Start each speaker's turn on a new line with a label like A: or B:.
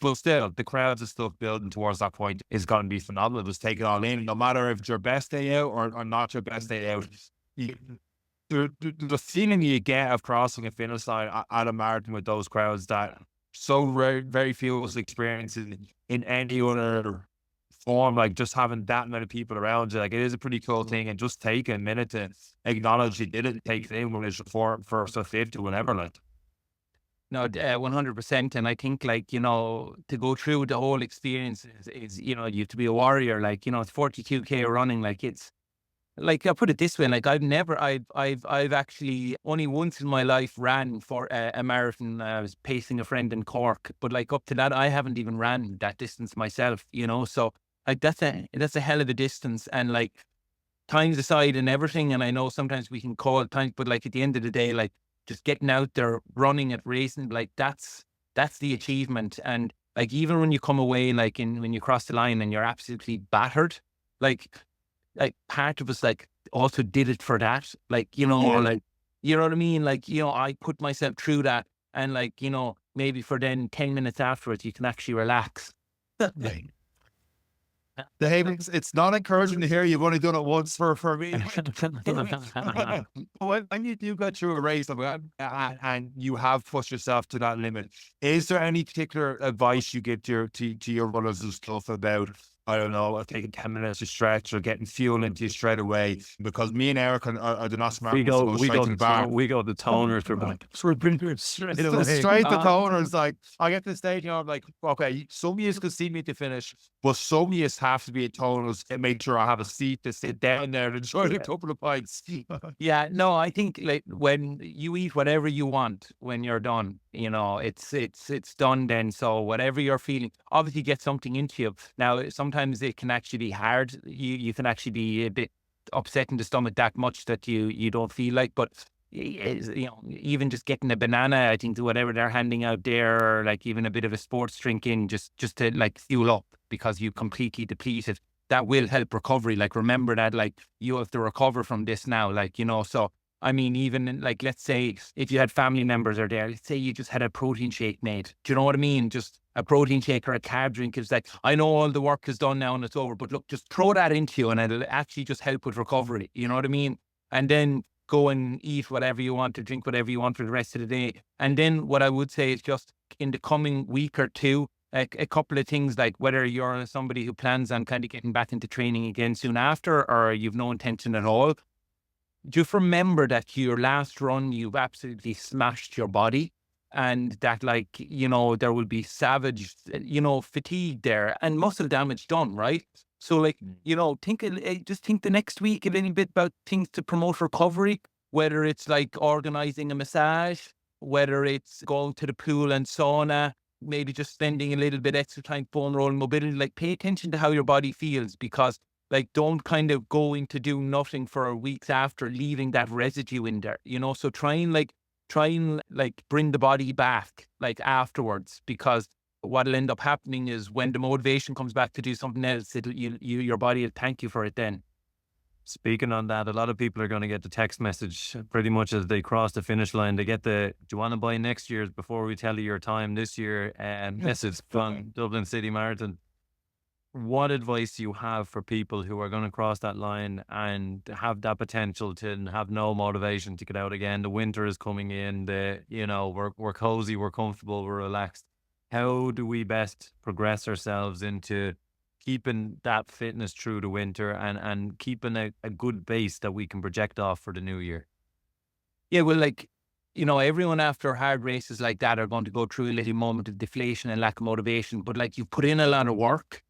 A: But still, the crowds and stuff building towards that point is going to be phenomenal. Just take it all in, no matter if it's your best day out or not your best day out. You, the feeling you get of crossing a finish line at a marathon with those crowds that so very few of us experience in any other form, like just having that many people around you, like it is a pretty cool thing. And just take a minute to acknowledge you did it, take it in when it's your first or fifth or whatever, like.
B: No, 100%. And I think, like, you know, to go through the whole experience is, you know, you have to be a warrior. Like, you know, it's 42K running. Like, it's like, I put it this way, like, I've actually only once in my life ran for a marathon. I was pacing a friend in Cork, but like up to that, I haven't even ran that distance myself, you know? So like, that's a hell of a distance. And like, times aside and everything. And I know sometimes we can call it times, but like at the end of the day, like, just getting out there, running it, racing, like that's the achievement. And like, even when you come away, like when you cross the line and you're absolutely battered, like part of us like also did it for that. Like, you know, like, you know what I mean? Like, you know, I put myself through that, and like, you know, maybe for then 10 minutes afterwards, you can actually relax.
A: Dave, it's not encouraging to hear you've only done it once for me. When you do go through a race and you have pushed yourself to that limit, is there any particular advice you give to your runners and stuff about, I don't know, taking 10 minutes to stretch or getting fuel into you straight away? Because me and Eric are the not smart.
C: We go
A: the
C: toners for like straight away.
A: Straight the toners. Like, I get to the stage, you know, I'm like, okay, some of you can see me to finish, but some of you have to be at toners and make sure I have a seat to sit down there and enjoy a couple of pints.
B: Yeah, no, I think like when you eat whatever you want when you're done, you know, it's done then. So whatever you're feeling, obviously get something into you. Now, sometimes it can actually be hard. You can actually be a bit upset in the stomach that much that you don't feel like, but you know, even just getting a banana, I think, whatever they're handing out there, or like even a bit of a sports drink in, just to like fuel up because you completely depleted. That will help recovery. Like, remember that, like, you have to recover from this now, like, you know. So I mean, even like, let's say if you had family members are there, let's say you just had a protein shake made. Do you know what I mean? Just a protein shake or a carb drink. It's like, I know all the work is done now and it's over, but look, just throw that into you and it'll actually just help with recovery. You know what I mean? And then go and eat whatever you want, to drink whatever you want for the rest of the day. And then what I would say is just in the coming week or two, a couple of things, like whether you're somebody who plans on kind of getting back into training again soon after, or you've no intention at all, just remember that your last run, you've absolutely smashed your body, and that, like, you know, there will be savage, you know, fatigue there and muscle damage done, right? So like, you know, just think the next week a little bit about things to promote recovery, whether it's like organizing a massage, whether it's going to the pool and sauna, maybe just spending a little bit extra time phone rolling mobility. Like, pay attention to how your body feels, because like, don't kind of go into do nothing for weeks after, leaving that residue in there, you know. So try and bring the body back like afterwards, because what'll end up happening is when the motivation comes back to do something else, your body will thank you for it then.
C: Speaking on that, a lot of people are going to get the text message pretty much as they cross the finish line. They get the, do you want to buy next year's before we tell you your time this year? And message from Dublin City Marathon. What advice do you have for people who are going to cross that line and have that potential to have no motivation to get out again? The winter is coming in, we're cozy, we're comfortable, we're relaxed. How do we best progress ourselves into keeping that fitness through the winter and keeping a good base that we can project off for the new year?
B: Yeah, well, like, you know, everyone after hard races like that are going to go through a little moment of deflation and lack of motivation, but like, you've put in a lot of work.